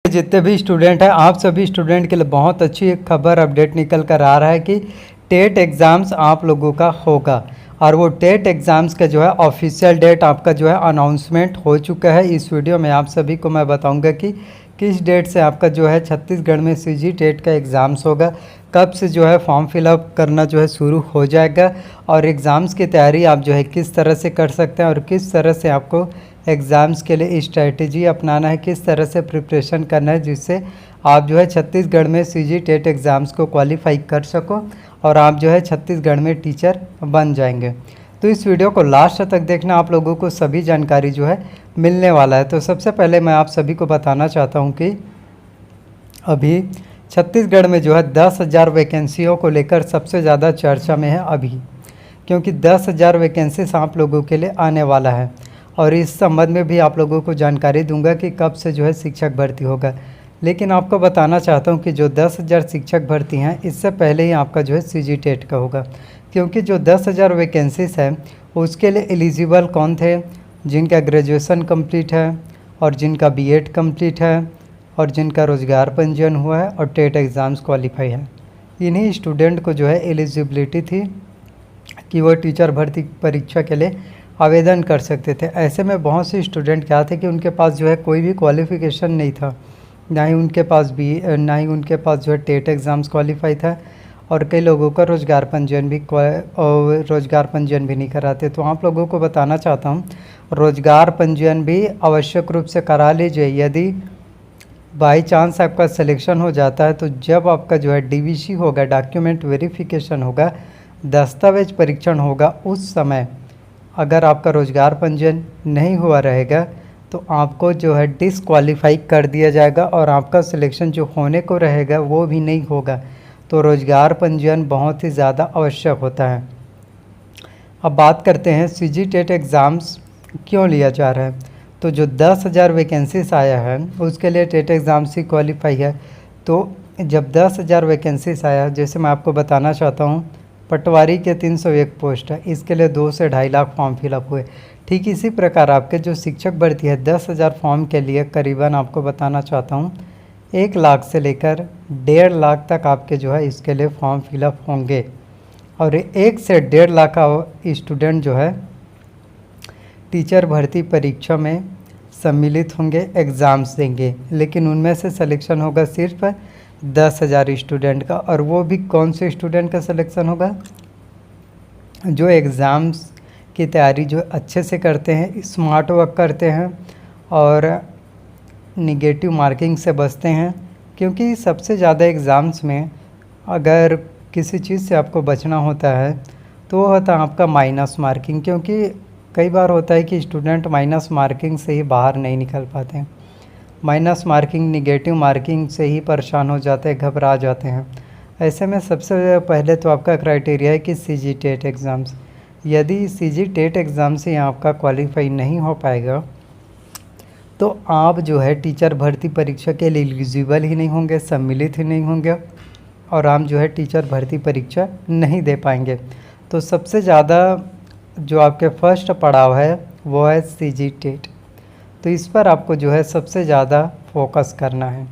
जितने भी स्टूडेंट हैं, आप सभी स्टूडेंट के लिए बहुत अच्छी एक खबर अपडेट निकल कर आ रहा है कि टेट एग्ज़ाम्स आप लोगों का होगा। और वो टेट एग्ज़ाम्स का जो है ऑफिशियल डेट आपका जो है अनाउंसमेंट हो चुका है। इस वीडियो में आप सभी को मैं बताऊंगा कि किस डेट से आपका जो है छत्तीसगढ़ में सीजी टेट का एग्ज़ाम्स होगा, कब से जो है फॉर्म फिलअप करना जो है शुरू हो जाएगा, और एग्ज़ाम्स की तैयारी आप जो है किस तरह से कर सकते हैं और किस तरह से आपको एग्ज़ाम्स के लिए स्ट्रैटेजी अपनाना है, किस तरह से प्रिपरेशन करना है जिससे आप जो है छत्तीसगढ़ में सीजी टेट एग्ज़ाम्स को क्वालिफाई कर सको और आप जो है छत्तीसगढ़ में टीचर बन जाएंगे। तो इस वीडियो को लास्ट तक देखना, आप लोगों को सभी जानकारी जो है मिलने वाला है। तो सबसे पहले मैं आप सभी को बताना चाहता हूँ कि अभी छत्तीसगढ़ में जो है 10,000 वैकेंसियों को लेकर सबसे ज़्यादा चर्चा में है अभी, क्योंकि 10,000 वैकेंसीज आप लोगों के लिए आने वाला है। और इस संबंध में भी आप लोगों को जानकारी दूंगा कि कब से जो है शिक्षक भर्ती होगा। लेकिन आपको बताना चाहता हूं कि जो 10,000 शिक्षक भर्ती हैं, इससे पहले ही आपका जो है सीजी टेट का होगा, क्योंकि जो 10,000 वैकेंसीज हैं उसके लिए एलिजिबल कौन थे? जिनका ग्रेजुएशन कंप्लीट है और जिनका बीएड कंप्लीट है और जिनका रोज़गार पंजीयन हुआ है और टेट एग्ज़ाम्स क्वालिफाई है, इन्हीं स्टूडेंट को जो है एलिजिबिलिटी थी कि वो टीचर भर्ती परीक्षा के लिए आवेदन कर सकते थे। ऐसे में बहुत से स्टूडेंट क्या थे कि उनके पास जो है कोई भी क्वालिफ़िकेशन नहीं था, ना ही उनके पास जो है टेट एग्ज़ाम्स क्वालिफाई था, और कई लोगों का रोज़गार पंजीयन भी नहीं कराते। तो आप लोगों को बताना चाहता हूँ, रोज़गार पंजीयन भी आवश्यक रूप से करा लीजिए। यदि बाई चांस आपका सिलेक्शन हो जाता है तो जब आपका जो है डीवीसी होगा, डॉक्यूमेंट वेरिफिकेशन होगा, दस्तावेज परीक्षण होगा, उस समय अगर आपका रोज़गार पंजीयन नहीं हुआ रहेगा तो आपको जो है डिसक्वालीफाई कर दिया जाएगा और आपका सिलेक्शन जो होने को रहेगा वो भी नहीं होगा। तो रोज़गार पंजीयन बहुत ही ज़्यादा आवश्यक होता है। अब बात करते हैं सीजी टेट एग्ज़ाम्स क्यों लिया जा रहा है। तो जो 10,000 वैकेंसीज आया है उसके लिए टेट एग्ज़ाम्स ही क्वालिफाई है। तो जब 10,000 वैकेंसीज आया, जैसे मैं आपको बताना चाहता हूँ, पटवारी के 301 पोस्ट है, इसके लिए 2 से 2.5 लाख फॉर्म फिलअप हुए। ठीक इसी प्रकार आपके जो शिक्षक भर्ती है 10,000 फॉर्म के लिए करीबन आपको बताना चाहता हूँ 1 लाख से लेकर 1.5 लाख तक आपके जो है इसके लिए फॉर्म फिलअप होंगे। और 1 से 1.5 लाख का स्टूडेंट जो है टीचर भर्ती परीक्षा में सम्मिलित होंगे, एग्ज़ाम्स देंगे, लेकिन उनमें से सिलेक्शन होगा सिर्फ 10,000 स्टूडेंट का। और वो भी कौन से स्टूडेंट का सिलेक्शन होगा? जो एग्ज़ाम्स की तैयारी जो अच्छे से करते हैं, स्मार्ट वर्क करते हैं और निगेटिव मार्किंग से बचते हैं। क्योंकि सबसे ज़्यादा एग्ज़ाम्स में अगर किसी चीज़ से आपको बचना होता है तो वो होता है आपका माइनस मार्किंग, क्योंकि कई बार होता है कि स्टूडेंट माइनस मार्किंग से ही बाहर नहीं निकल पाते हैं। माइनस मार्किंग, निगेटिव मार्किंग से ही परेशान हो जाते हैं, घबरा जाते हैं। ऐसे में सबसे पहले तो आपका क्राइटेरिया है कि सीजी टेट एग्ज़ाम्स। यदि सीजी टेट एग्ज़ाम से आपका क्वालिफाई नहीं हो पाएगा तो आप जो है टीचर भर्ती परीक्षा के लिए एलिजिबल ही नहीं होंगे, सम्मिलित ही नहीं होंगे और आप जो है टीचर भर्ती परीक्षा नहीं दे पाएंगे। तो सबसे ज़्यादा जो आपके फर्स्ट पड़ाव है वो है सीजी टेट। तो इस पर आपको जो है सबसे ज़्यादा फोकस करना है।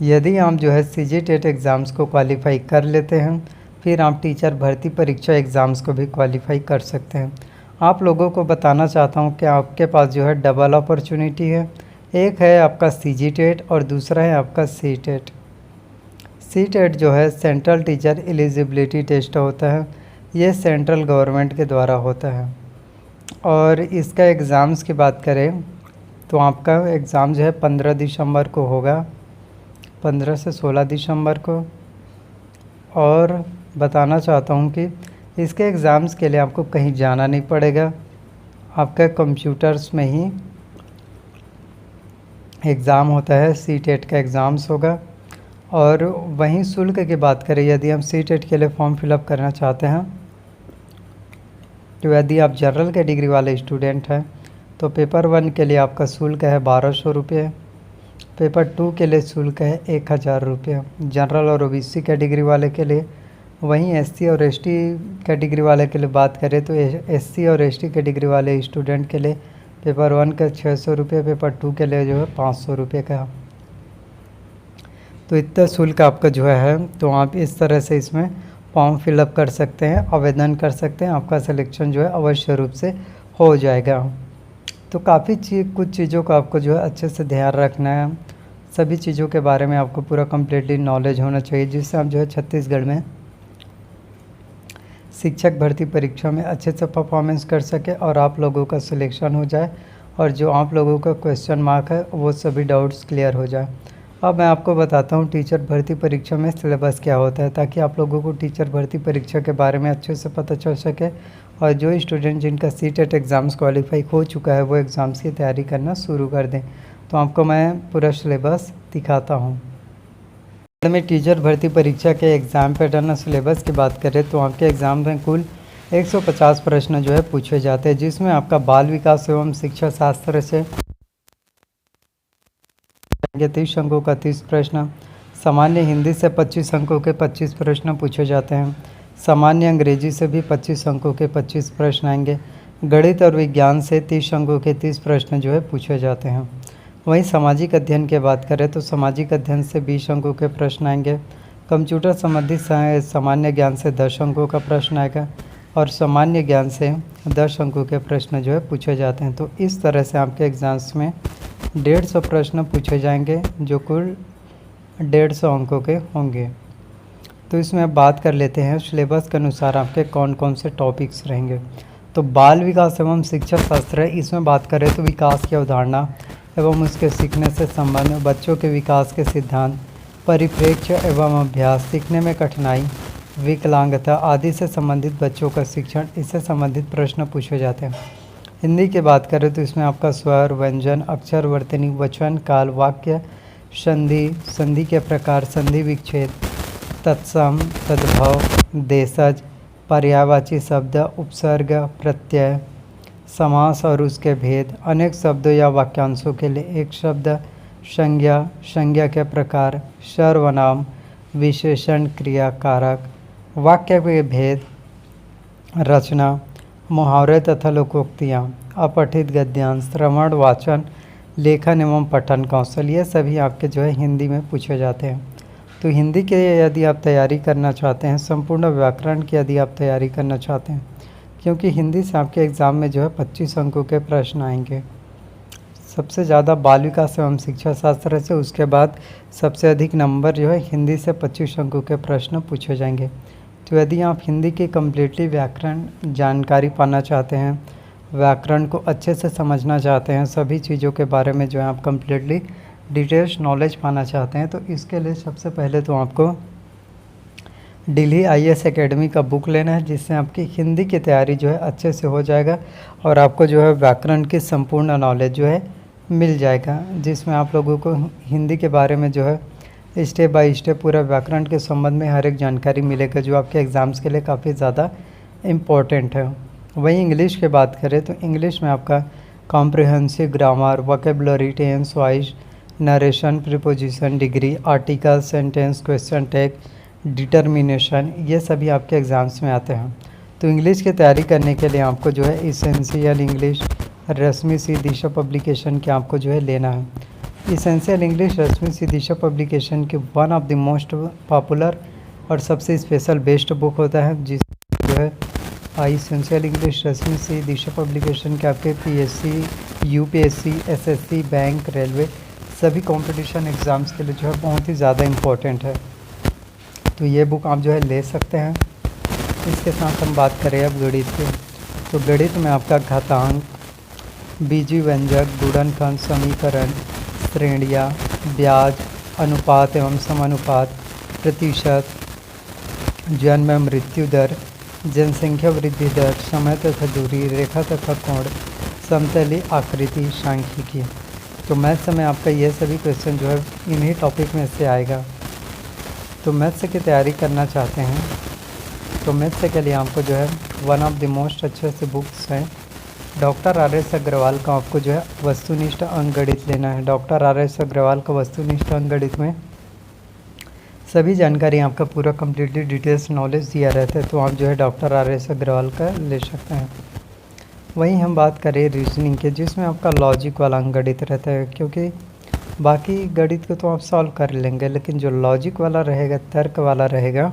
यदि आप जो है सीजी टेट एग्ज़ाम्स को क्वालिफाई कर लेते हैं, फिर आप टीचर भर्ती परीक्षा एग्ज़ाम्स को भी क्वालिफाई कर सकते हैं। आप लोगों को बताना चाहता हूं कि आपके पास जो है डबल अपॉर्चुनिटी है। एक है आपका सीजी टेट और दूसरा है आपका सी टेट। सी टेट जो है सेंट्रल टीचर एलिजिबिलिटी टेस्ट होता है, ये सेंट्रल गवर्नमेंट के द्वारा होता है। और इसका एग्ज़ाम्स की बात करें तो आपका एग्ज़ाम जो है 15 दिसंबर को होगा, 15 से 16 दिसंबर को। और बताना चाहता हूँ कि इसके एग्ज़ाम्स के लिए आपको कहीं जाना नहीं पड़ेगा, आपका कंप्यूटर्स में ही एग्ज़ाम होता है। सी टेट का एग्ज़ाम्स होगा। और वहीं शुल्क की बात करें, यदि हम सी टेट के लिए फॉर्म फिलअप करना चाहते हैं तो यदि आप जनरल कैटेगरी वाले स्टूडेंट हैं तो पेपर 1 के लिए आपका शुल्क है 1200 रुपये, पेपर 2 के लिए शुल्क है 1,000 रुपये जनरल और ओबीसी कैटेगरी वाले के लिए। वहीं एससी और एसटी कैटेगरी वाले के लिए बात करें तो एससी और एसटी कैटेगरी वाले स्टूडेंट के लिए पेपर 1 का 600 रुपये, पेपर 2 के लिए जो है 500 रुपये का तो इतना शुल्क आपका जो है तो आप इस तरह से इसमें फॉर्म फिलअप कर सकते हैं, आवेदन कर सकते हैं, आपका सिलेक्शन जो है अवश्य रूप से हो जाएगा। तो काफ़ी कुछ चीज़ों का आपको जो है अच्छे से ध्यान रखना है, सभी चीज़ों के बारे में आपको पूरा कम्प्लीटली नॉलेज होना चाहिए, जिससे आप जो है छत्तीसगढ़ में शिक्षक भर्ती परीक्षा में अच्छे से परफॉर्मेंस कर सके और आप लोगों का सिलेक्शन हो जाए और जो आप लोगों का क्वेश्चन मार्क है वो सभी डाउट्स क्लियर हो जाए। अब मैं आपको बताता हूँ टीचर भर्ती परीक्षा में सिलेबस क्या होता है, ताकि आप लोगों को टीचर भर्ती परीक्षा के बारे में अच्छे से पता चल सके और जो स्टूडेंट जिनका सीटेट एग्ज़ाम्स क्वालिफाई हो चुका है वो एग्ज़ाम्स की तैयारी करना शुरू कर दें। तो आपको मैं पूरा सिलेबस दिखाता हूँ। में टीचर भर्ती परीक्षा के एग्ज़ाम पैटर्न और सिलेबस की बात करें तो आपके एग्ज़ाम में कुल 150 प्रश्न जो है पूछे जाते हैं, जिसमें आपका बाल विकास एवं शिक्षा शास्त्र से 30 अंकों का 30 प्रश्न, सामान्य हिंदी से 25 अंकों के 25 प्रश्न पूछे जाते हैं, सामान्य अंग्रेजी से भी 25 अंकों के 25 प्रश्न आएंगे, गणित और विज्ञान से 30 अंकों के 30 प्रश्न जो है पूछे जाते हैं। वहीं सामाजिक अध्ययन की बात करें तो सामाजिक अध्ययन से 20 अंकों के प्रश्न आएंगे, कंप्यूटर संबंधी सामान्य ज्ञान से 10 अंकों का प्रश्न आएगा और सामान्य ज्ञान से 10 अंकों के प्रश्न जो है पूछे जाते हैं। तो इस तरह से आपके एग्ज़ाम्स में 150 प्रश्न पूछे जाएंगे जो कुल 150 अंकों के होंगे। तो इसमें बात कर लेते हैं सिलेबस के अनुसार आपके कौन कौन से टॉपिक्स रहेंगे। तो बाल विकास एवं शिक्षा शास्त्र है, इसमें बात करें तो विकास की अवधारणा एवं उसके सीखने से संबंध, बच्चों के विकास के सिद्धांत, परिप्रेक्ष्य एवं अभ्यास, सीखने में कठिनाई, विकलांगता आदि से संबंधित बच्चों का शिक्षण, इससे संबंधित प्रश्न पूछे जाते हैं। हिंदी की बात करें तो इसमें आपका स्वर, व्यंजन, अक्षर, वर्तनी, वचन, काल, वाक्य, संधि, संधि के प्रकार, संधि विच्छेद, तत्सम, तद्भव, देशज, पर्यायवाची शब्द, उपसर्ग, प्रत्यय, समास और उसके भेद, अनेक शब्दों या वाक्यांशों के लिए एक शब्द, संज्ञा, संज्ञा के प्रकार, सर्वनाम, विशेषण, क्रिया, कारक, वाक्य के भेद, रचना, मुहावरे तथा लोकोक्तियाँ, अपठित गद्यांश, श्रवण, वाचन, लेखन एवं पठन कौशल, ये सभी आपके जो है हिंदी में पूछे जाते हैं। तो हिंदी के यदि आप तैयारी करना चाहते हैं, संपूर्ण व्याकरण की यदि आप तैयारी करना चाहते हैं, क्योंकि हिंदी से आपके एग्ज़ाम में जो है 25 अंकों के प्रश्न आएंगे, सबसे ज़्यादा बाल विकास एवं शिक्षा शास्त्र से, उसके बाद सबसे अधिक नंबर जो है हिंदी से 25 अंकों के प्रश्न पूछे जाएंगे। तो यदि आप हिंदी की कम्प्लीटली व्याकरण जानकारी पाना चाहते हैं, व्याकरण को अच्छे से समझना चाहते हैं, सभी चीज़ों के बारे में जो है आप कम्प्लीटली डिटेल्स नॉलेज पाना चाहते हैं, तो इसके लिए सबसे पहले तो आपको दिल्ली IAS एकेडमी का बुक लेना है, जिससे आपकी हिंदी की तैयारी जो है अच्छे से हो जाएगा और आपको जो है व्याकरण की संपूर्ण नॉलेज जो है मिल जाएगा, जिसमें आप लोगों को हिंदी के बारे में जो है स्टेप बाय स्टेप पूरा व्याकरण के संबंध में हर एक जानकारी मिलेगा, जो आपके एग्ज़ाम्स के लिए काफ़ी ज़्यादा इम्पोर्टेंट है। वहीं इंग्लिश की बात करें तो इंग्लिश में आपका comprehensive grammar, vocabulary, tense, voice, narration, preposition, degree, article, sentence, question tag, determination, ये सभी आपके एग्ज़ाम्स में आते हैं। तो इंग्लिश की तैयारी करने के लिए आपको जो है इसेंशियल इंग्लिश रश्मि सी दिशा पब्लिकेशन के आपको जो है लेना है। इसेंशियल इंग्लिश रश्मि सी दिशा पब्लिकेशन के one of the most popular और सबसे स्पेशल बेस्ट बुक होता है, जिस जो है इसेंशियल इंग्लिश रश्मि सी दिशा पब्लिकेशन के आपके PSC, UPSC, SSC, bank, railway सभी कंपटीशन एग्ज़ाम्स के लिए जो है बहुत ही ज़्यादा इम्पोर्टेंट है। तो ये बुक आप जो है ले सकते हैं। इसके साथ हम बात करें अब गणित की, तो गणित में आपका घातांक, बीजीय व्यंजक, गुणनखंड, समीकरण, श्रेणियाँ, ब्याज, अनुपात एवं समानुपात, प्रतिशत, जन्म मृत्यु दर, जनसंख्या वृद्धि दर, समय तथा दूरी, रेखा तथा कोण, समतली आकृति, सांख्यिकी। तो मैथ्स में आपका ये सभी क्वेश्चन जो है इन्हीं टॉपिक में से आएगा। तो मैथ्स की तैयारी करना चाहते हैं तो मैथ्स के लिए आपको जो है वन ऑफ द मोस्ट अच्छे से बुक्स हैं, डॉक्टर RS अग्रवाल का आपको जो है वस्तुनिष्ठ अंकगणित लेना है। डॉक्टर RS अग्रवाल का वस्तुनिष्ठ अंकगणित में सभी जानकारी आपका पूरा कम्प्लीटली डिटेल्स नॉलेज दिया रहता है, तो आप जो है डॉक्टर RS अग्रवाल का ले सकते हैं। वहीं हम बात करें रीजनिंग के, जिसमें आपका लॉजिक वाला अंकगणित रहता है, क्योंकि बाकी गणित को तो आप सॉल्व कर लेंगे, लेकिन जो लॉजिक वाला रहेगा, तर्क वाला रहेगा,